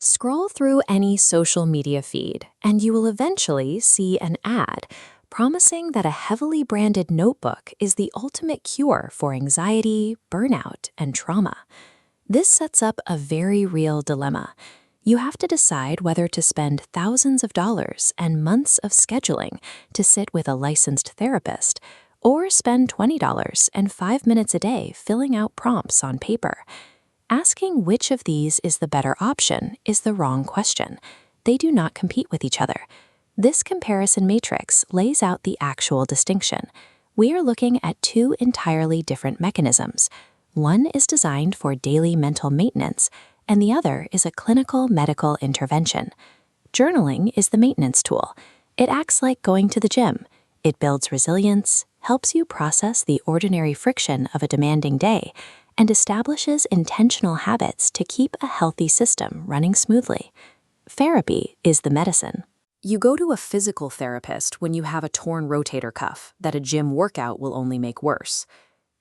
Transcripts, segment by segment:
Scroll through any social media feed, and you will eventually see an ad promising that a heavily branded notebook is the ultimate cure for anxiety, burnout, and trauma. This sets up a very real dilemma. You have to decide whether to spend thousands of dollars and months of scheduling to sit with a licensed therapist, or spend $20 and 5 minutes a day filling out prompts on paper. Asking which of these is the better option is the wrong question. They do not compete with each other. This comparison matrix lays out the actual distinction. We are looking at two entirely different mechanisms. One is designed for daily mental maintenance, and the other is a clinical medical intervention. Journaling is the maintenance tool. It acts like going to the gym. It builds resilience, helps you process the ordinary friction of a demanding day, and establishes intentional habits to keep a healthy system running smoothly. Therapy is the medicine. You go to a physical therapist when you have a torn rotator cuff that a gym workout will only make worse.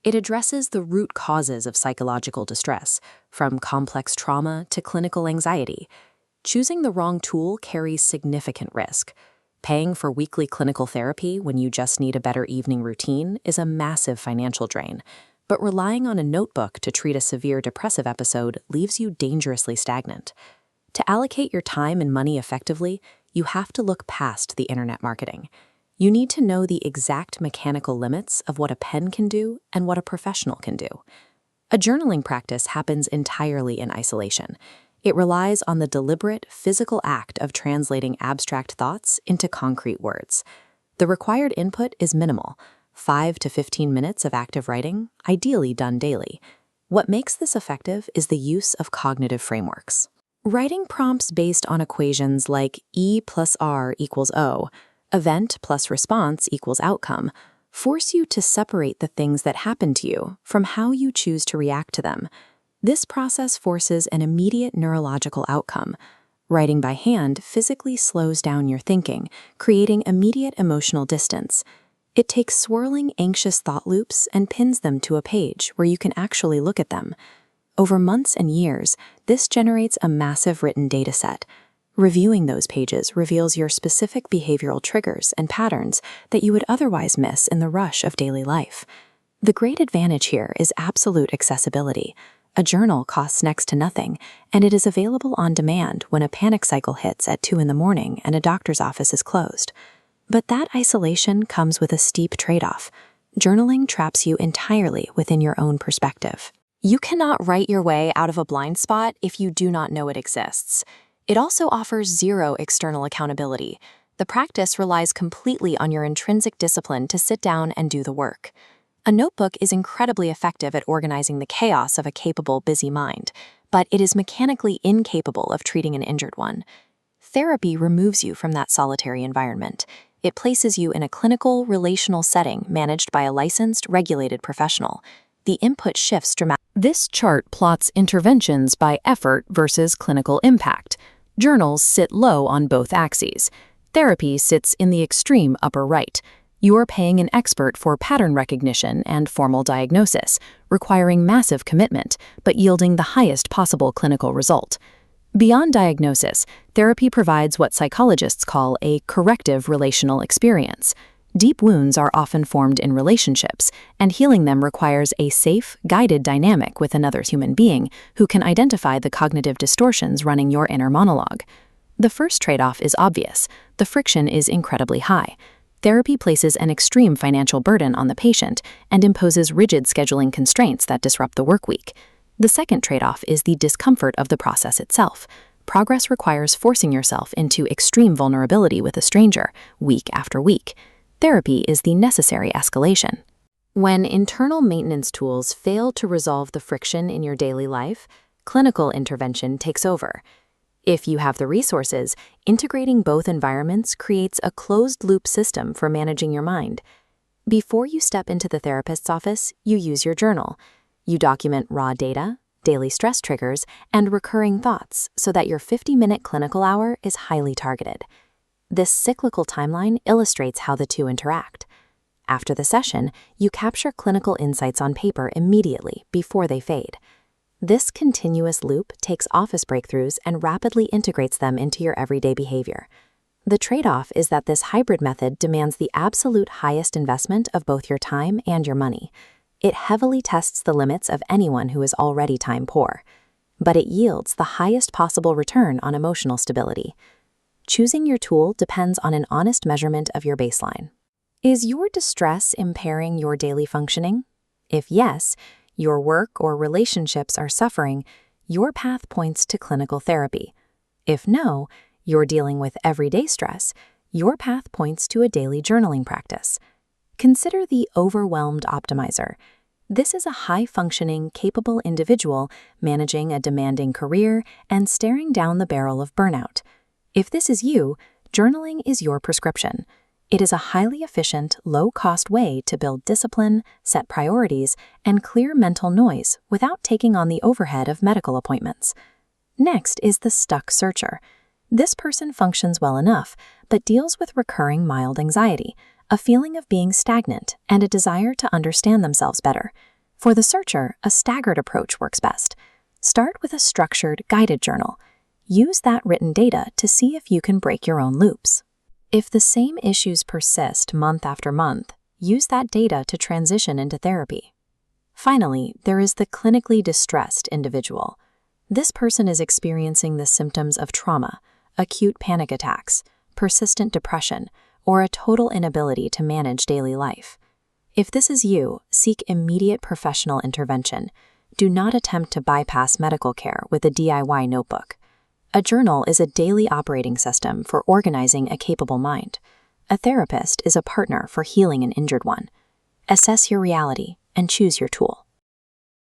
It addresses the root causes of psychological distress, from complex trauma to clinical anxiety. Choosing the wrong tool carries significant risk. Paying for weekly clinical therapy when you just need a better evening routine is a massive financial drain. But relying on a notebook to treat a severe depressive episode leaves you dangerously stagnant. To allocate your time and money effectively, you have to look past the internet marketing. You need to know the exact mechanical limits of what a pen can do and what a professional can do. A journaling practice happens entirely in isolation. It relies on the deliberate, physical act of translating abstract thoughts into concrete words. The required input is minimal. 5 to 15 minutes of active writing, ideally done daily. What makes this effective is the use of cognitive frameworks. Writing prompts based on equations like E plus R equals O, event plus response equals outcome, force you to separate the things that happen to you from how you choose to react to them. This process forces an immediate neurological outcome. Writing by hand physically slows down your thinking, creating immediate emotional distance. It takes swirling, anxious thought loops and pins them to a page where you can actually look at them. Over months and years, this generates a massive written data set. Reviewing those pages reveals your specific behavioral triggers and patterns that you would otherwise miss in the rush of daily life. The great advantage here is absolute accessibility. A journal costs next to nothing, and it is available on demand when a panic cycle hits at 2 a.m. and a doctor's office is closed. But that isolation comes with a steep trade-off. Journaling traps you entirely within your own perspective. You cannot write your way out of a blind spot if you do not know it exists. It also offers zero external accountability. The practice relies completely on your intrinsic discipline to sit down and do the work. A notebook is incredibly effective at organizing the chaos of a capable, busy mind, but it is mechanically incapable of treating an injured one. Therapy removes you from that solitary environment. It places you in a clinical, relational setting managed by a licensed, regulated professional. The input shifts dramatically. This chart plots interventions by effort versus clinical impact. Journals sit low on both axes. Therapy sits in the extreme upper right. You are paying an expert for pattern recognition and formal diagnosis, requiring massive commitment, but yielding the highest possible clinical result. Beyond diagnosis, therapy provides what psychologists call a corrective relational experience. Deep wounds are often formed in relationships, and healing them requires a safe, guided dynamic with another human being who can identify the cognitive distortions running your inner monologue. The first trade-off is obvious. The friction is incredibly high. Therapy places an extreme financial burden on the patient and imposes rigid scheduling constraints that disrupt the work week. The second trade-off is the discomfort of the process itself. Progress requires forcing yourself into extreme vulnerability with a stranger, week after week. Therapy is the necessary escalation. When internal maintenance tools fail to resolve the friction in your daily life, clinical intervention takes over. If you have the resources, integrating both environments creates a closed-loop system for managing your mind. Before you step into the therapist's office, you use your journal. You document raw data, daily stress triggers, and recurring thoughts so that your 50-minute clinical hour is highly targeted. This cyclical timeline illustrates how the two interact. After the session, you capture clinical insights on paper immediately before they fade. This continuous loop takes office breakthroughs and rapidly integrates them into your everyday behavior. The trade-off is that this hybrid method demands the absolute highest investment of both your time and your money. It heavily tests the limits of anyone who is already time poor, but it yields the highest possible return on emotional stability. Choosing your tool depends on an honest measurement of your baseline. Is your distress impairing your daily functioning? If yes, your work or relationships are suffering, your path points to clinical therapy. If no, you're dealing with everyday stress, your path points to a daily journaling practice. Consider the overwhelmed optimizer. This is a high-functioning, capable individual managing a demanding career and staring down the barrel of burnout. If this is you, journaling is your prescription. It is a highly efficient, low-cost way to build discipline, set priorities, and clear mental noise without taking on the overhead of medical appointments. Next is the stuck searcher. This person functions well enough, but deals with recurring mild anxiety, a feeling of being stagnant, and a desire to understand themselves better. For the searcher, a staggered approach works best. Start with a structured, guided journal. Use that written data to see if you can break your own loops. If the same issues persist month after month, use that data to transition into therapy. Finally, there is the clinically distressed individual. This person is experiencing the symptoms of trauma, acute panic attacks, persistent depression, or a total inability to manage daily life. If this is you, seek immediate professional intervention. Do not attempt to bypass medical care with a DIY notebook. A journal is a daily operating system for organizing a capable mind. A therapist is a partner for healing an injured one. Assess your reality and choose your tool.